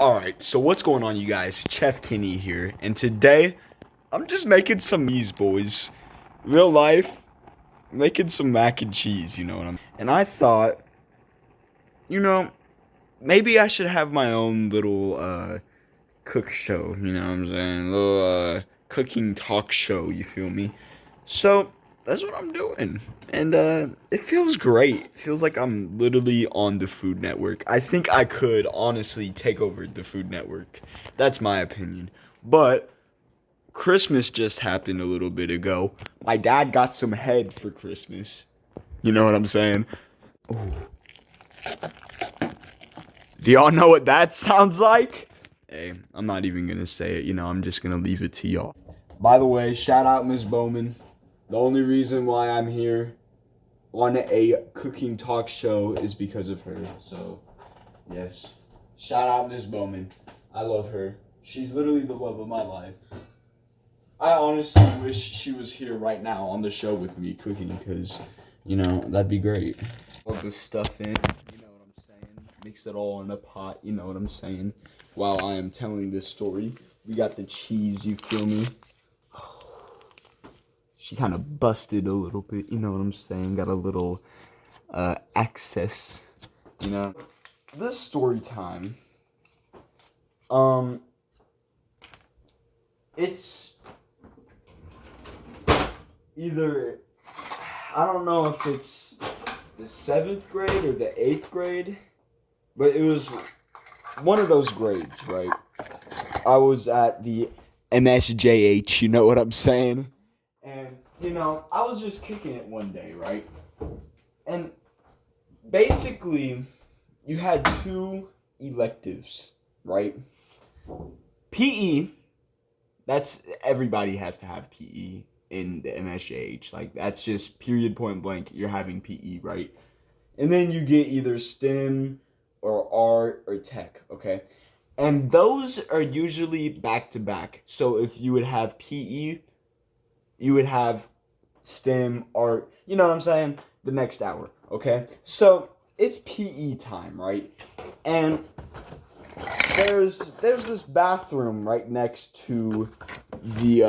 Alright, so what's going on, you guys? Chef Kenny here, and today I'm just making some cheese, boys. Real life, making some mac and cheese, you know what I'm. And I thought, you know, maybe I should have my own little cook show, you know what I'm saying? Little cooking talk show, you feel me? So that's what I'm doing. And it feels great. It feels like I'm literally on the Food Network. I think I could honestly take over the Food Network. That's my opinion. But Christmas just happened a little bit ago. My dad got some head for Christmas. You know what I'm saying? Ooh. Do y'all know what that sounds like? Hey, I'm not even gonna say it, I'm just gonna leave it to y'all. By the way, shout out Miss Bowman. The only reason why I'm here on a cooking talk show is because of her. So, yes. Shout out Miss Bowman. I love her. She's literally the love of my life. I honestly wish she was here right now on the show with me cooking because, that'd be great. All this stuff in, you know what I'm saying? Mix it all in a pot, you know what I'm saying? While I am telling this story, we got the cheese, you feel me? She kind of busted a little bit, you know what I'm saying? Got a little excess, you know. This story time, it's either, I don't know if it's the 7th grade or the 8th grade, but it was one of those grades, right? I was at the MSJH, you know what I'm saying? And, I was just kicking it one day, right? And basically, you had two electives, right? PE, that's, everybody has to have PE in the MSJH. Like, that's just period, point blank, you're having PE, right? And then you get either STEM or art or tech, okay? And those are usually back to back. So if you would have PE, you would have STEM, art, you know what I'm saying? The next hour, okay? So it's PE time, right? And there's this bathroom right next to the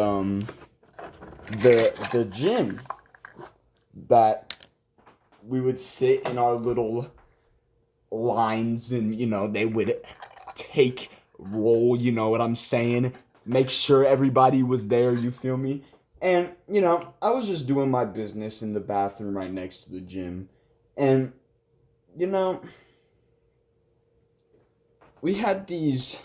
the gym that we would sit in our little lines and they would take roll, you know what I'm saying? Make sure everybody was there, you feel me? And, I was just doing my business in the bathroom right next to the gym. And, we had these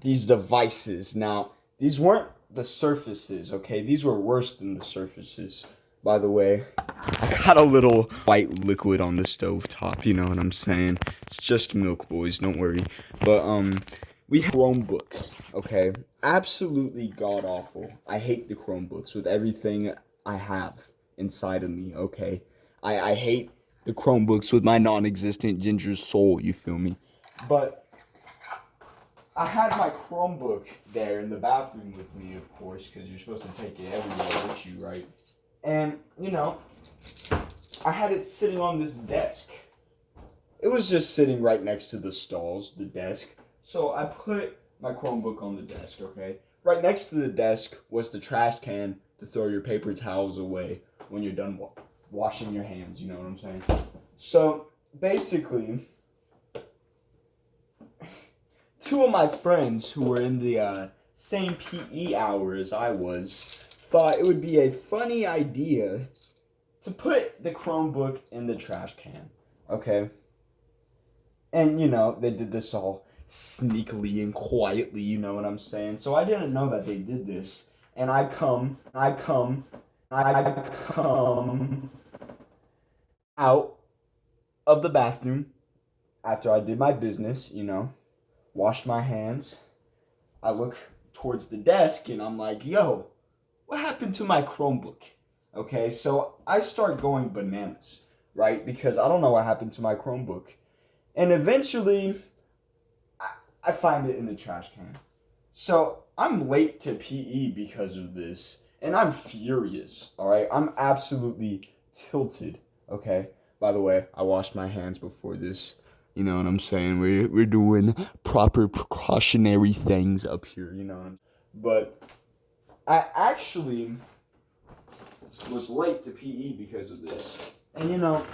devices. Now, these weren't the surfaces, okay? These were worse than the surfaces. By the way, I got a little white liquid on the stove top, you know what I'm saying? It's just milk, boys, don't worry. But, we have Chromebooks, okay? Absolutely god-awful. I hate the Chromebooks with everything I have inside of me, okay? I hate the Chromebooks with my non-existent ginger soul, you feel me? But I had my Chromebook there in the bathroom with me, of course, because you're supposed to take it everywhere with you, right? And, I had it sitting on this desk. It was just sitting right next to the stalls, the desk. So I put my Chromebook on the desk, okay? Right next to the desk was the trash can to throw your paper towels away when you're done washing your hands, you know what I'm saying? So, basically, two of my friends who were in the same PE hour as I was thought it would be a funny idea to put the Chromebook in the trash can, okay? And, they did this all sneakily and quietly, you know what I'm saying? So I didn't know that they did this. And I come out of the bathroom after I did my business, washed my hands. I look towards the desk and I'm like, yo, what happened to my Chromebook? Okay, so I start going bananas, right? Because I don't know what happened to my Chromebook. And eventually, I find it in the trash can. So I'm late to PE because of this. And I'm furious, alright? I'm absolutely tilted, okay? By the way, I washed my hands before this, You know what I'm saying? We're doing proper precautionary things up here, you know. But I actually was late to PE because of this. And you know,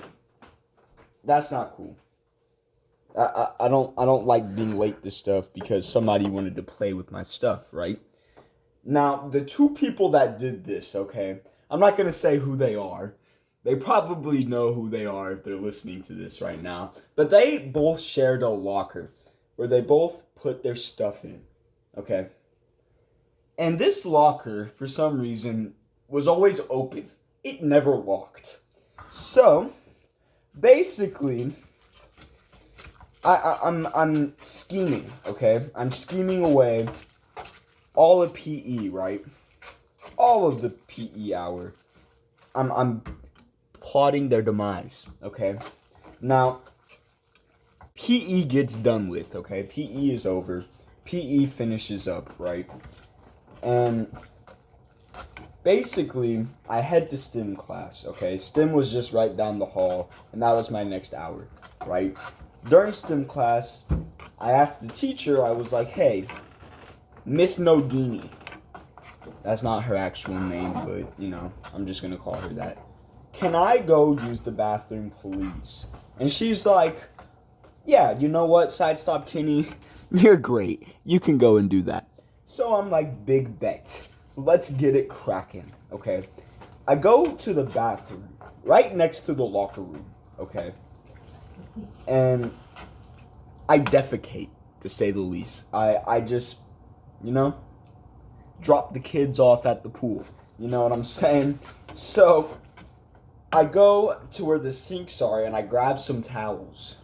that's not cool. I don't like being late to stuff because somebody wanted to play with my stuff, right? Now, the two people that did this, okay, I'm not going to say who they are. They probably know who they are if they're listening to this right now. But they both shared a locker where they both put their stuff in, okay? And this locker, for some reason, was always open. It never locked. So, basically, I'm scheming, okay? I'm scheming away all of PE, right? All of the PE hour. I'm plotting their demise, okay? Now, PE gets done with, okay? PE is over. PE finishes up, right? And basically, I head to STEM class, okay? STEM was just right down the hall, and that was my next hour, right? During STEM class, I asked the teacher, I was like, hey, Miss Nodini. That's not her actual name, but, you know, I'm just gonna call her that. Can I go use the bathroom, please? And she's like, yeah, you know what, Sidestop Kenny? You're great. You can go and do that. So I'm like, big bet. Let's get it cracking, okay? I go to the bathroom, right next to the locker room, okay? And I defecate, to say the least. I just, you know, drop the kids off at the pool. You know what I'm saying? So, I go to where the sinks are and I grab some towels.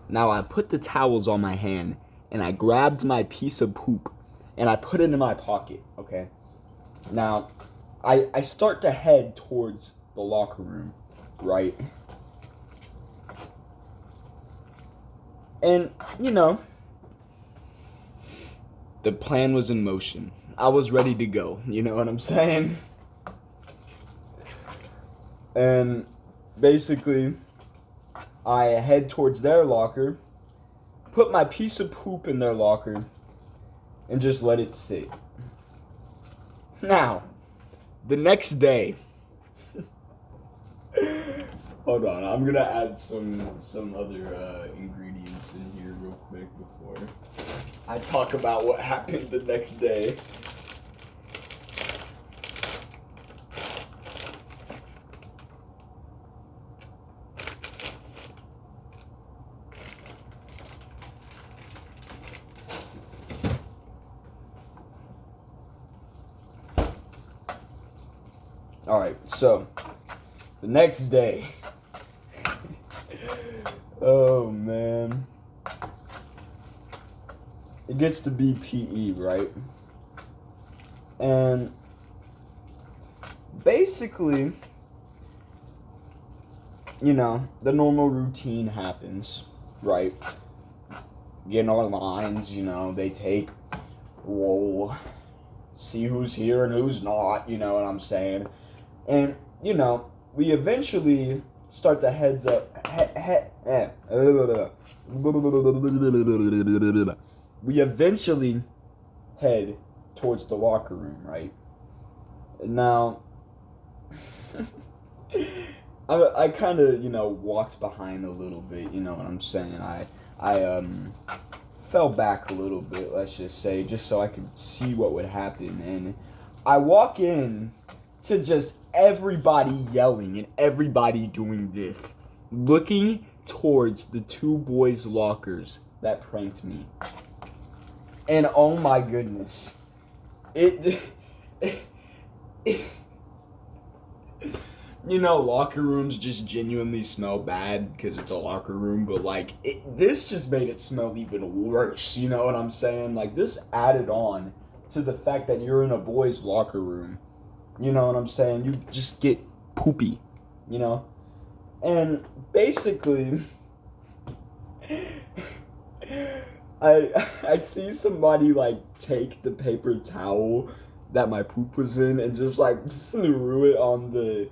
Now, I put the towels on my hand and I grabbed my piece of poop and I put it in my pocket, okay? Now, I start to head towards the locker room, right? And, you know, the plan was in motion. I was ready to go, you know what I'm saying? And basically, I head towards their locker, put my piece of poop in their locker, and just let it sit. Now, the next day, hold on, I'm gonna add some other ingredients in here real quick before I talk about what happened the next day. Alright, so, the next day, oh man, it gets to be PE, right? And basically, you know, the normal routine happens, right? Get on lines, you know, they take roll, see who's here and who's not, you know what I'm saying? And, you know, we eventually start to heads up. We eventually head towards the locker room, right? Now, I kind of, you know, walked behind a little bit, you know what I'm saying? I fell back a little bit, let's just say, just so I could see what would happen. And I walk in to just everybody yelling and everybody doing this, looking towards the two boys' lockers that pranked me. And oh my goodness, it you know, locker rooms just genuinely smell bad because it's a locker room, but like, this just made it smell even worse, you know what I'm saying? Like, this added on to the fact that you're in a boys' locker room, you know what I'm saying? You just get poopy, you know? And basically, I see somebody like take the paper towel that my poop was in and just like threw it on the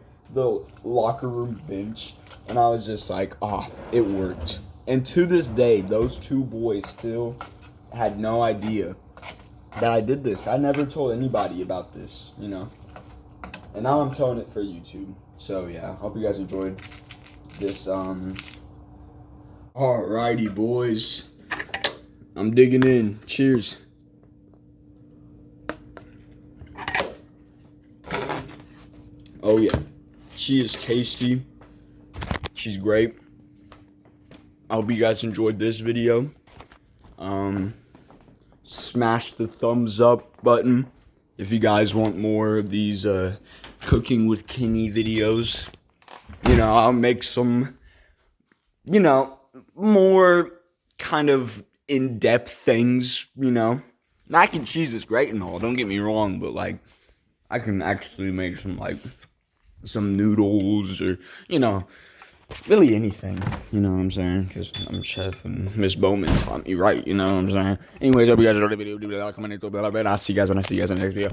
locker room bench, and I was just like, it worked. And to this day, those two boys still had no idea that I did this. I never told anybody about this, you know. And now I'm telling it for YouTube. So yeah, hope you guys enjoyed this. Alrighty, boys. I'm digging in. Cheers. Oh yeah, she is tasty. She's great. I hope you guys enjoyed this video. Smash the thumbs up button if you guys want more of these cooking with Kingy videos. You know, I'll make some, you know, more kind of in-depth things, you know. Mac and cheese is great and all, don't get me wrong, but like, I can actually make some, like, some noodles or, you know, really anything, you know what I'm saying? Because I'm a chef and Miss Bowman taught me right, you know what I'm saying? Anyways, I hope you guys enjoyed the video. Do like, comment, and I'll see you guys when I see you guys in the next video.